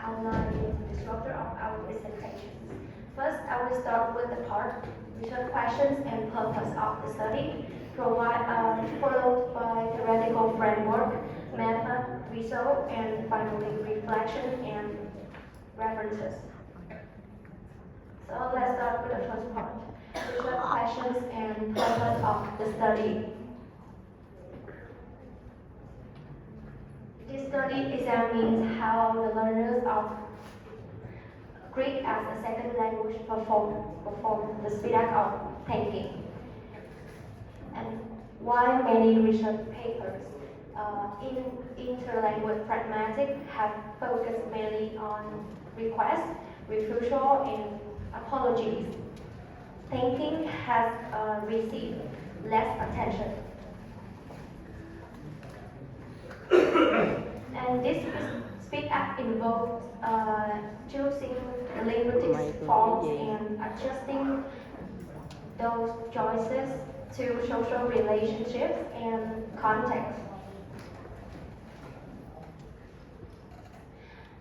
outline the structure of our presentations. First, I will start with the part research questions and purpose of the study, followed by theoretical framework, method, result, and finally reflection and references. So let's start with the first part, research questions and purpose of the study. This study examines how the learners of Greek as a second language perform the speed of thinking, and why many research papers in interlanguage pragmatic have focused mainly on requests, refusal, and apologies. Thinking has received less attention. And this speed up involves choosing linguistic forms and adjusting those choices to social relationships and context.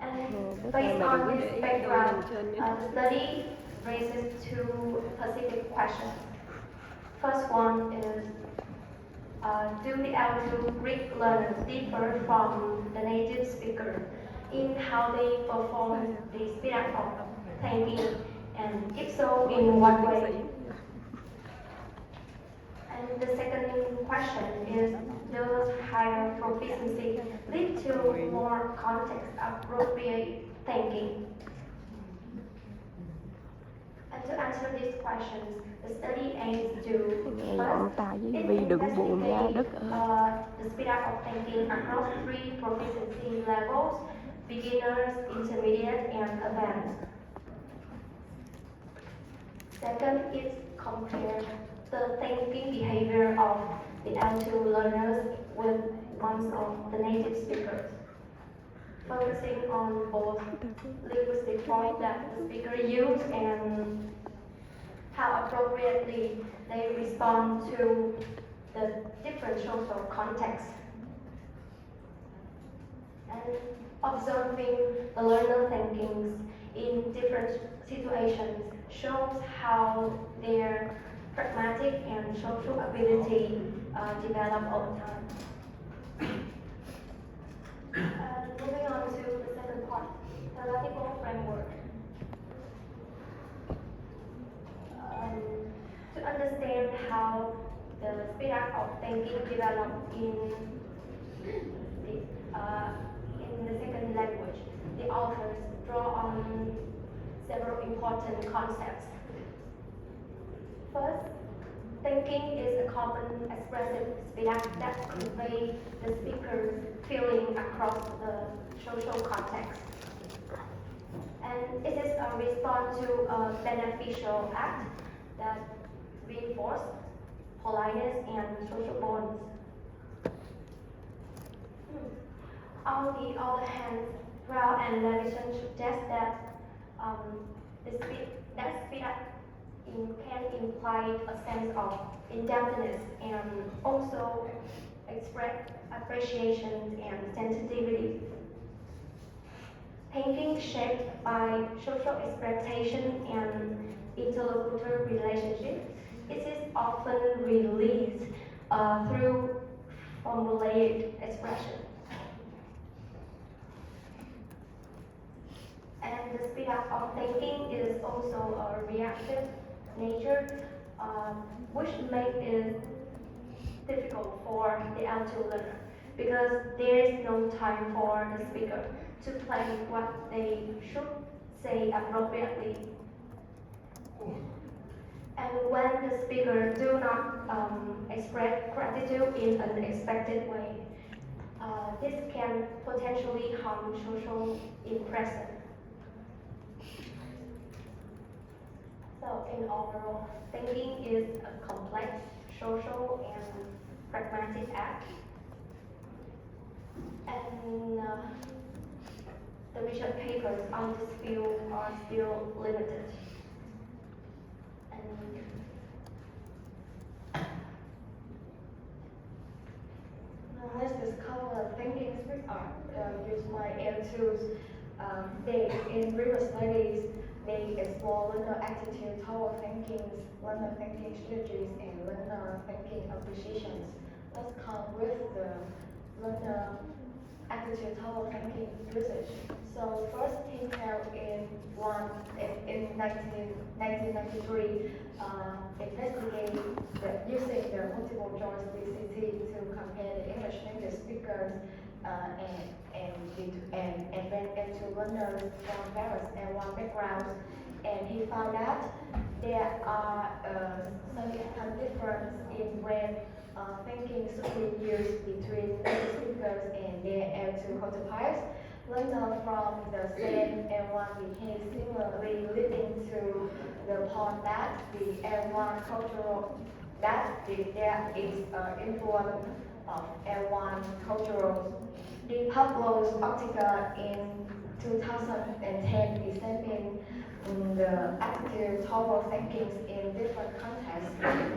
And based on this background, the study raises two specific questions. First one is, do the L2 Greek learners differ from the native speaker in how they perform the speed up of thinking, and if so, in what way? And the second question is, does higher proficiency lead to more context-appropriate thinking? And to answer these questions, the study aims to first investigate the speed up of thinking across three proficiency levels: beginners, intermediate, and advanced. Second is compare the thinking behavior of the L2 learners with ones of the native speakers, focusing on both linguistic forms that the speaker use and how appropriately they respond to the different social contexts. And observing the learner thinkings in different situations shows how their pragmatic and social ability develop over time. Moving on to the second part, theoretical framework. To understand how the speed up of thinking developed in the second language, the authors draw on several important concepts. First, thinking is a common expressive speed up that conveys the speaker's feeling across the social context. And it is a response to a beneficial act that reinforces politeness and social bonds. On the other hand, Brown and Levison suggest that speed up can imply a sense of in-depthness and also express appreciation and sensitivity. Thinking shaped by social expectation and interlocutor relationship, it is often released through formulaic expression. And the speed up of thinking is also a reactive nature, which makes it difficult for the L2 learner because there is no time for the speaker to plan what they should say appropriately. And when the speaker do not express gratitude in an expected way, this can potentially harm social impression. So in overall, thinking is a complex social and pragmatic act. And the research papers on this field are still limited. And now let's discover thinking street art used by L2s In previous studies, they explore learner attitude toward thinking, learner thinking strategies, and learner thinking appreciations. Let's come with the learner attitude toward thinking usage. So first, Intel in 1993 investigated using the multiple choice DCT to compare the English native speakers and went into learners from various L1 backgrounds, and he found out there are significant difference in when thinking should be used between native speakers and their L2 counterparts. Learners from the same L1 behave similarly, leading to the point that the L1 cultural there is influence of L1 cultural. The Pablo's article in 2010 examined the attitude toward thinking in different contexts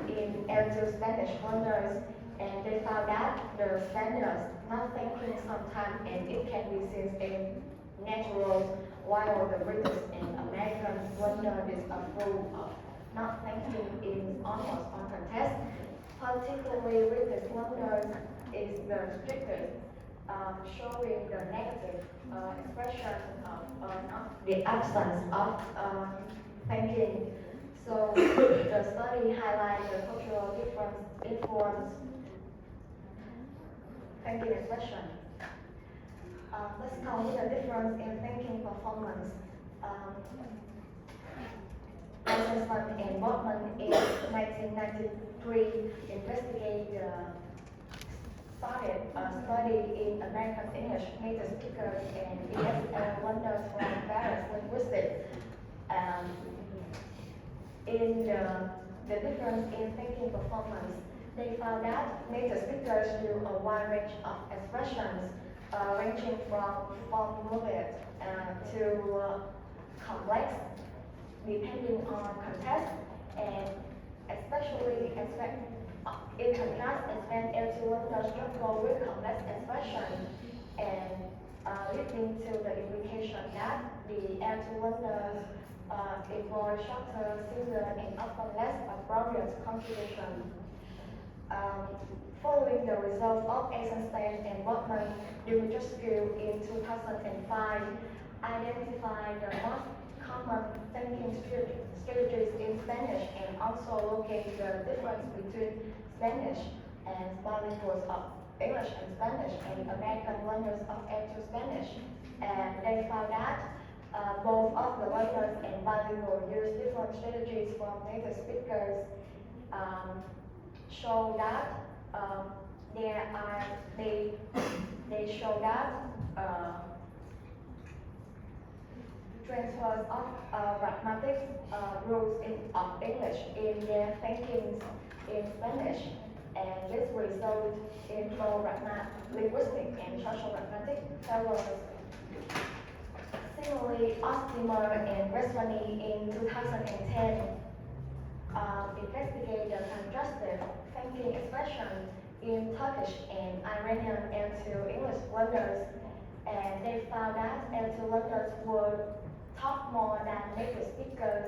in L2 Spanish learners, and they found that the Spaniards not thinking sometimes, and it can be seen in natural, while the British and American learner disapprove of not thinking in almost all contexts. Particularly British learners is the strictest, showing the negative expression of the absence of thinking. So the study highlights the cultural difference influence thinking expression. Let's come with the difference in thinking performance. Assessment and Botman in 1993 started a study in American English native speakers and ESL learners from various linguistics. In the difference in thinking performance, they found that native speakers use a wide range of expressions, ranging from formulaic to complex, depending on context, and especially in contrast, expand L2 learners struggle with complex expression, and leading to the implication that the L2 learners employ shorter, simpler, and often less appropriate contribution. Following the results of Eisenstein and Botman, Dumitrescu in 2005 identified the most common thinking strategies in Spanish and also locate the difference between Spanish and bilinguals of English and Spanish and American learners of L2 Spanish. And they found that both of the learners and bilingual use different strategies from native speakers, show that they show that transfers of pragmatic rules of English in their thinking in Spanish, and this results in both linguistic and social pragmatic failures. Similarly, Ostimer and Resvani in 2010 investigated the contrastive thinking expression in Turkish and Iranian L2 English learners, and they found that L2 learners would talk more than native speakers.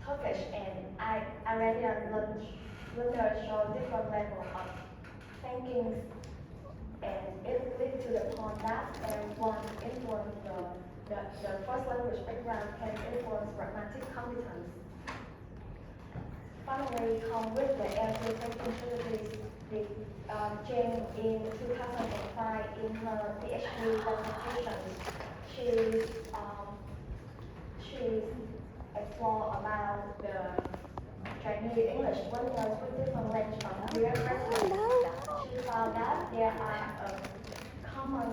Turkish and Iranian learners show different levels of thinking, and it leads to the point that one influence the first language background can influence pragmatic competence. Finally, come with the L2 thinking strategies. Jane in 2005 in her PhD dissertation, she explored about the Chinese English learners with different lengths of career reference. She found that there are common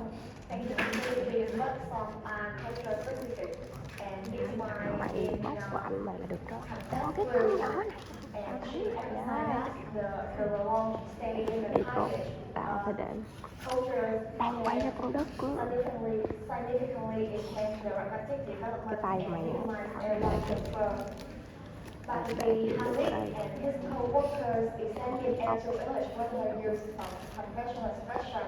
thinking strategies, but some are culture specific, and this why in Có cái con nhỏ này and she emphasized the long stay in the đi cột college tạo phải để culture đang quay ra con đất của significantly enhance the robotic development cái tay mày and human airline transfer. But the Hamid and his co-workers extended into English learner use of conventional expression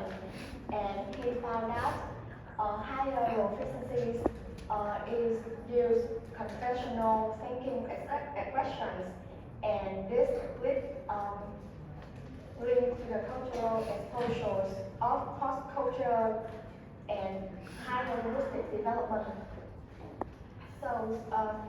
efficiencies is use conventional thinking expressions, and this link to the cultural exposures of post-culture and higher linguistic development. So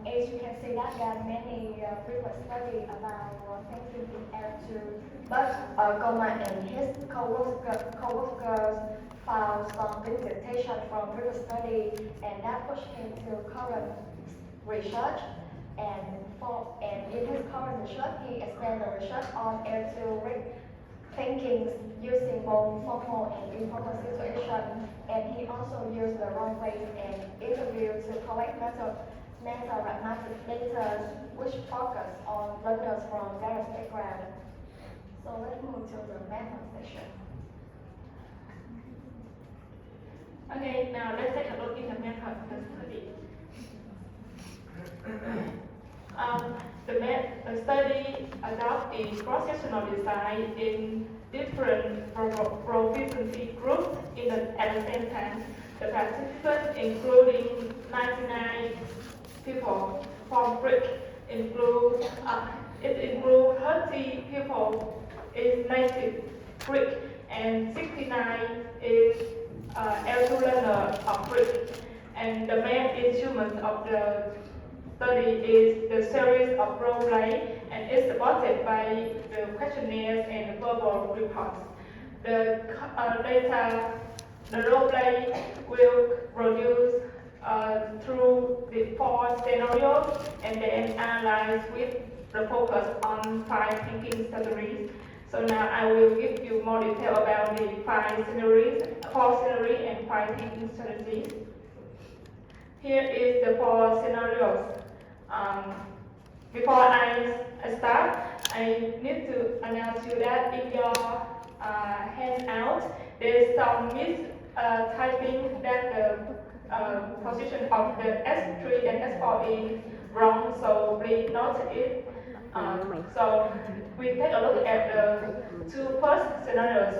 as you can see, that there are many frequent studies about thinking in attitude, but Goma and his co-workers found some limitation from previous study, and that pushed him to current research. And in his current research, he expanded the research on attitude thinking using both formal and informal situations, and he also used the role plays and interview to collect meta-pragmatic data which focus on learners from various backgrounds. So let's move to the method section. Okay, now let's take a look in the method of the study. The study adopts the cross-sectional design in different proficiency groups at the same time. The participants, including 99 people from Greek, includes 30 people is native Greek and 69 is L2 learner of Greek. And the main instrument of the study is the series of role play, and is supported by the questionnaires and verbal reports. The role play will produce through the 4 scenarios and then analyze with the focus on 5 thinking strategies. So now I will give you more detail about the 4 scenarios and 5 thinking strategies. Here is the 4 scenarios. Before I start, I need to announce you that in your handout, there is some mistyping that the position of the S3 and S4 is wrong, so please note it. So we take a look at the 2 first scenarios.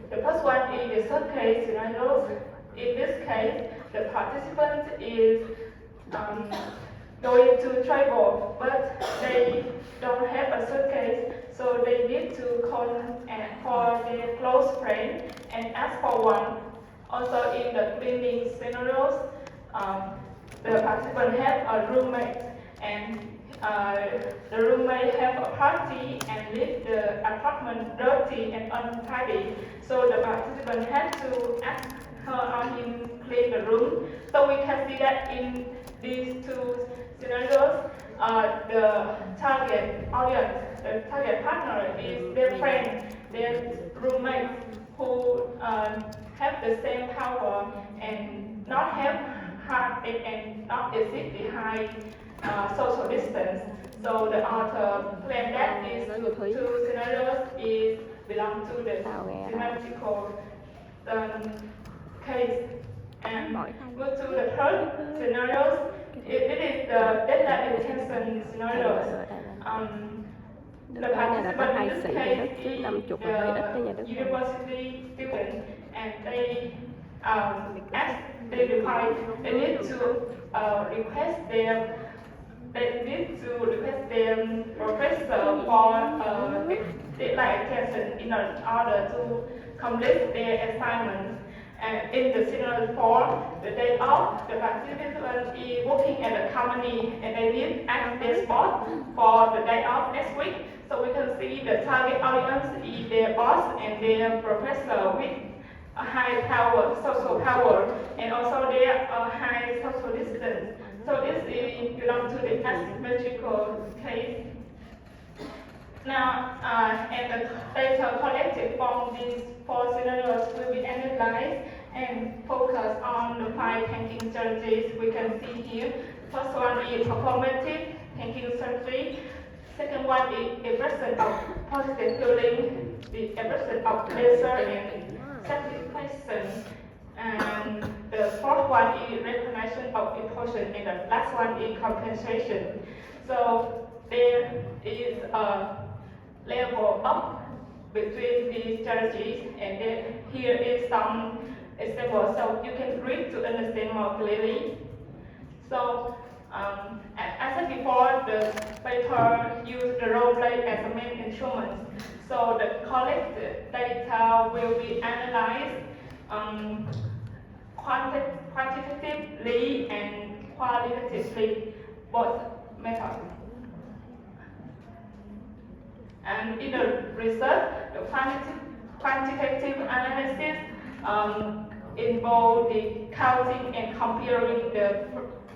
The first one is the third case scenarios. In this case, the participant is going to travel, but they don't have a suitcase, so they need to call for their close friend and ask for one. Also, in the cleaning scenarios, the participant have a roommate, and the roommate have a party and leave the apartment dirty and untidy. So the participant has to ask her or him clean the room. So we can see that in these 2 scenarios, the target audience, the target partner is their friend, their roommate, who have the same power and not have and not exist behind social distance. So the author claimed that these 2 scenarios belong to the semantical case. And go to the third scenarios. It is the deadline intention scenarios. The participant in this case is the university student, and they need to request their professor for deadline attention in order to complete their assignment. And in the scenario 4, the day off, the participant is working at a company and they need at their spot for the day off next week. So we can see the target audience is their boss and their professor with a high power, social power, and also their high social distance. So this belongs to the asymmetrical case. Now, and the data collected from these 4 scenarios will be analyzed and focus on the 5 thinking strategies we can see here. First one is performative thinking strategy. Second one is expression of positive feeling, the expression of pleasure and satisfaction. And the fourth one is recognition of emotion, and the last one is compensation. So there is a level up between these strategies, and then here is some example, so you can read to understand more clearly. So, as I said before, the paper used the role play as a main instrument. So the collected data will be analyzed quantitatively and qualitatively, both methods. And in the research, the quantitative analysis involve the counting and comparing the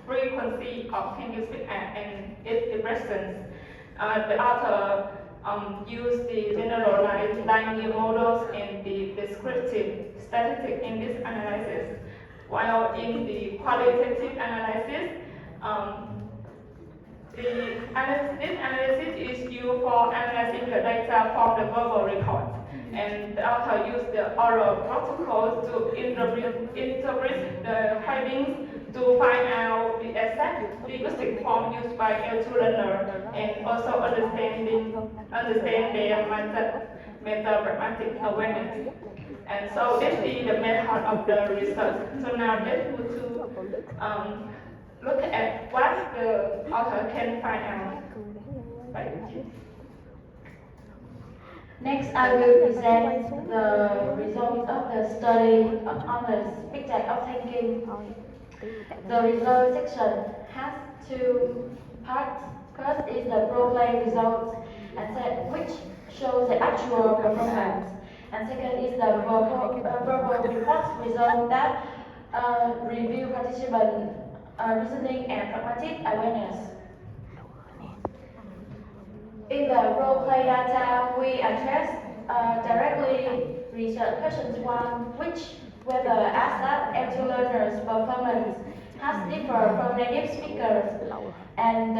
frequency of thinking speed and its expressions. The author used the generalized linear models and the descriptive statistics in this analysis, while in the qualitative analysis, this analysis is used for analyzing the data from the verbal report, and the author used the oral protocols to interpret the findings to find out the exact linguistic form used by L2 learner and also understand their meta-pragmatic awareness. And so this is the method of the research. So now let's move to look at what the author can find out. Next, I will present the result of the study on the spectrum of thinking. The result section has two parts. First is the role-play results, and which shows the actual performance. And second is the verbal reports result that review participant reasoning and pragmatic awareness. In the role-play data, we address directly research questions 1, which whether ASAP L2 learners' performance has differed from native speakers, and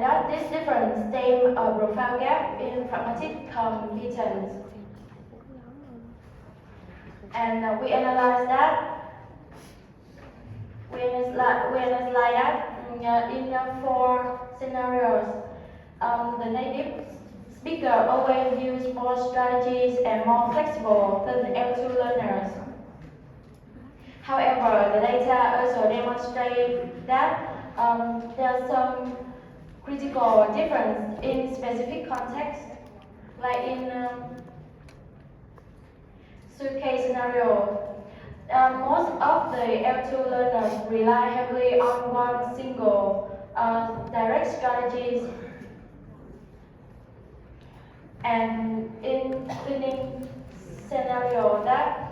that this difference stems a profound gap in pragmatic competence. And we analyze that. We analyze that in 4 scenarios. The native speaker always use more strategies and more flexible than L2 learners. However, the data also demonstrate that there's some critical difference in specific contexts, like in suitcase scenario. Most of the L2 learners rely heavily on one single direct strategies, and in screening scenario that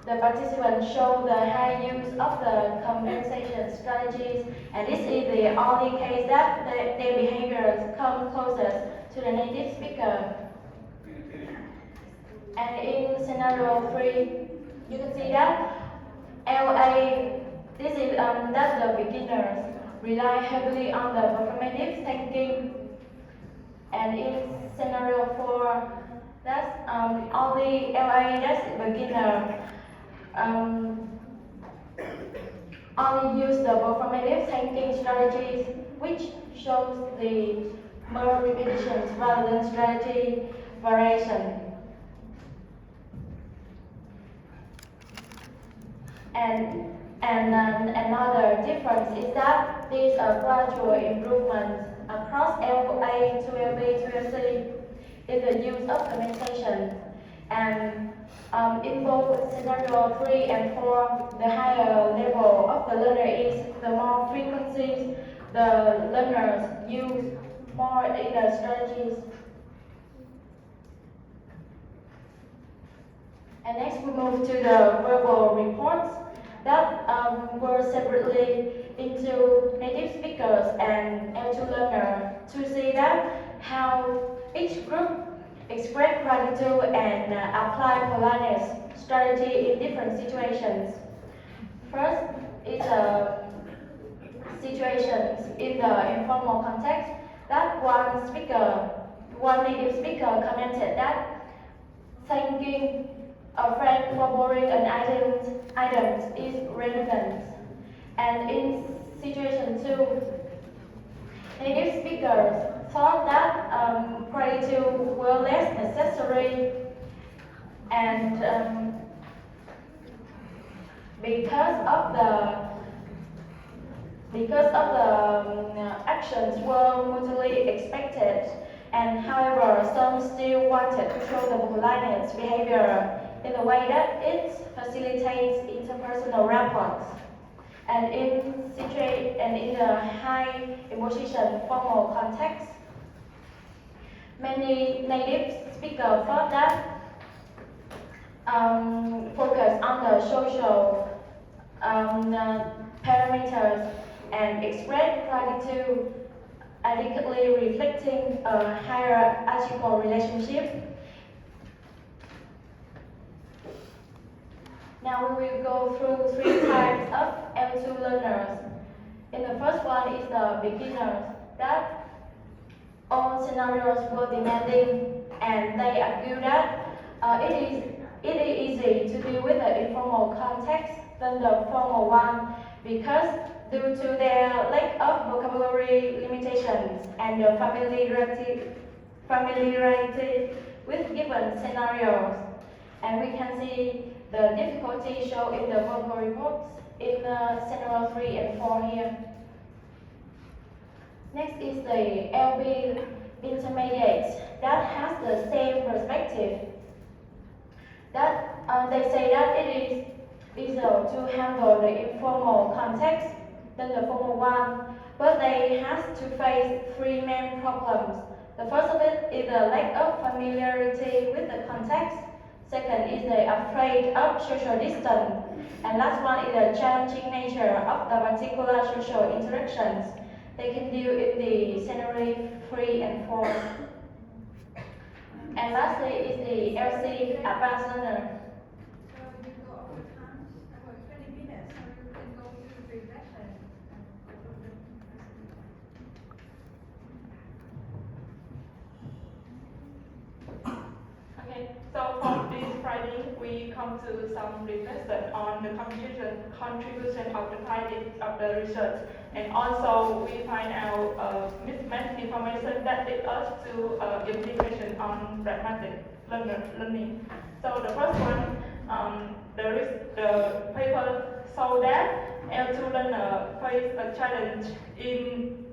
the participants show the high use of the compensation strategies, and this is the only case that their behaviors come closest to the native speaker. And in scenario 3, you can see that LA, this is that the beginners rely heavily on the performative thinking, and in scenario 4, that's only LA, that's beginner, only use the performative thinking strategies, which shows the more repetitions rather than strategy variation. And another difference is that these are gradual improvements across LA to LB to LC in the use of communication. And in both scenario 3 and 4, the higher level of the learner is, the more frequencies the learners use more in the strategies. And next we move to the verbal reports that were separately into native speakers and L2 learners to see that how each group express gratitude and apply politeness strategy in different situations. First is situations in the informal context that one native speaker commented that thanking a friend for borrowing an items is redundant. And in situation 2, native speakers thought that pray to were less necessary, and because of the actions were mutually expected, and however some still wanted to show the politeness behavior in a way that it facilitates interpersonal rapport. And in the high emotion formal context, many native speakers thought that focus on the social parameters and express gratitude adequately reflecting a hierarchical relationship. Now we will go through 3 types of L2 learners. In the first one is the beginners, that all scenarios were demanding, and they argue that it is easy to deal with the informal context than the formal one because due to their lack of vocabulary limitations and the familiarity with given scenarios. And we can see the difficulty shown in the verbal reports in scenario 3 and 4 here. Next is the LB intermediate that has the same perspective. That they say that it is easier to handle the informal context than the formal one, but they have to face 3 main problems. The first of it is the lack of familiarity with the context. Second is the afraid of social distance. And last one is the challenging nature of the particular social interactions they can deal in the scenario 3 and 4. And lastly is the LC advanced learner. So you go over time, about 20 minutes, so you can go through the lesson. Okay, so for this Friday, we come to some reflection on the contribution of the findings of the research, and also we find out mismatched information that lead us to implication on pragmatic learning. So the first one, the paper showed that L2 learner face a challenge in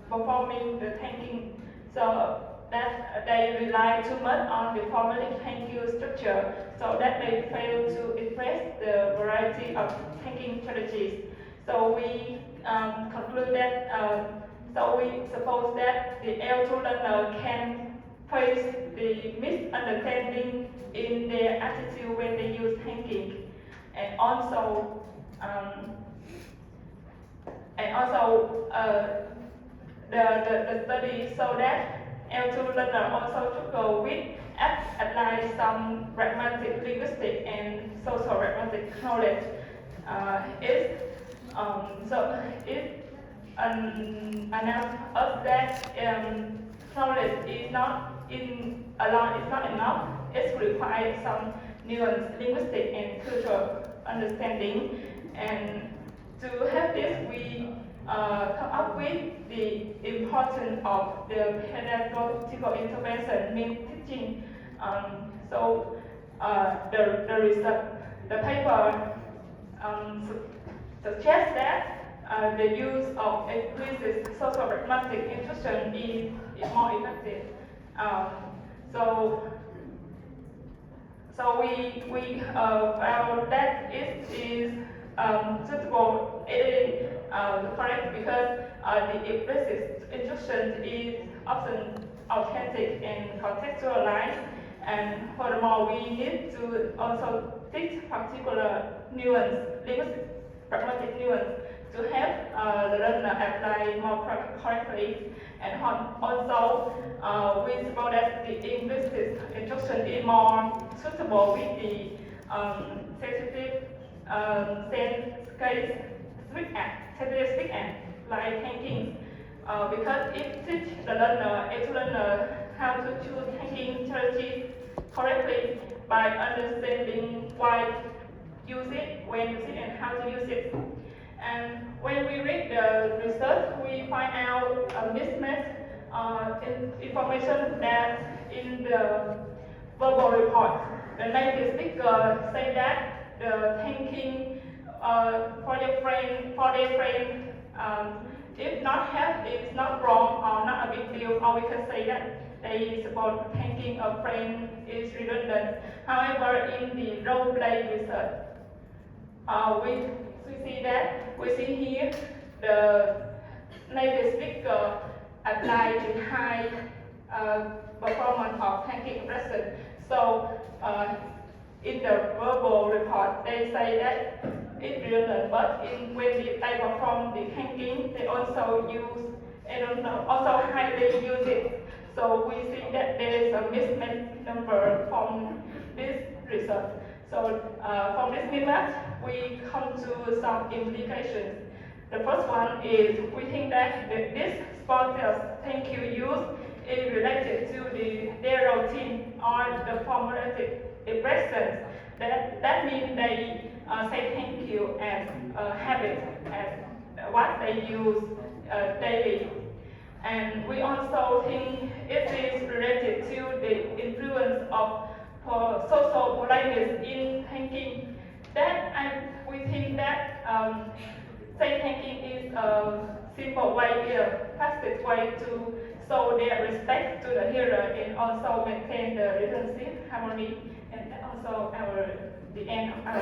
performing the thinking. So that they rely too much on the formally thank you structure, so that they fail to express the variety of thinking strategies. So we conclude that, so we suppose that the L2 learner can face the misunderstanding in their attitude when they use thinking, and also the study show that L2 learner also struggle with apply some pragmatic linguistic and social pragmatic knowledge. It announced us that knowledge is not alone is not enough. It requires some nuanced linguistic and cultural understanding. And to have this, we come up with the importance of the pedagogical intervention means teaching. The research, the paper suggests that the use of explicit social pragmatic instruction is more effective. So we found that it is suitable. It is correct because the explicit instruction is often authentic and contextualized, and furthermore we need to also teach particular nuance, linguistic pragmatic nuance, to help the learner apply more correctly. And also we suppose that the implicit instruction is more suitable with the sensitive case specific act like thinking, because it teaches the learner how to choose thinking strategies correctly by understanding why use it, when use it, and how to use it. And when we read the research, we find out a mismatch information that in the verbal report, the native speaker say that the thanking for their friend, if not help, it's not wrong or not a big deal, or we can say that they support thanking a friend is redundant. However, in the role play research, we see here the native speaker apply the high performance of thanking expression. So in the verbal report, they say that it's redundant, but when they perform the thanking, they also highly use it. So we see that there is a mismatch number from this research. So from this mismatch, we come to some implications. The first one is we think that this spontaneous thank you use is related to their routine or the formulated expressions. That means they say thank you as a habit, as what they use daily. And we also think it is related to the influence of social politeness in thanking. We think that say thanking is a simple way, a fastest way to show their respect to the hearer and also maintain the relationship harmony. And that also the end of our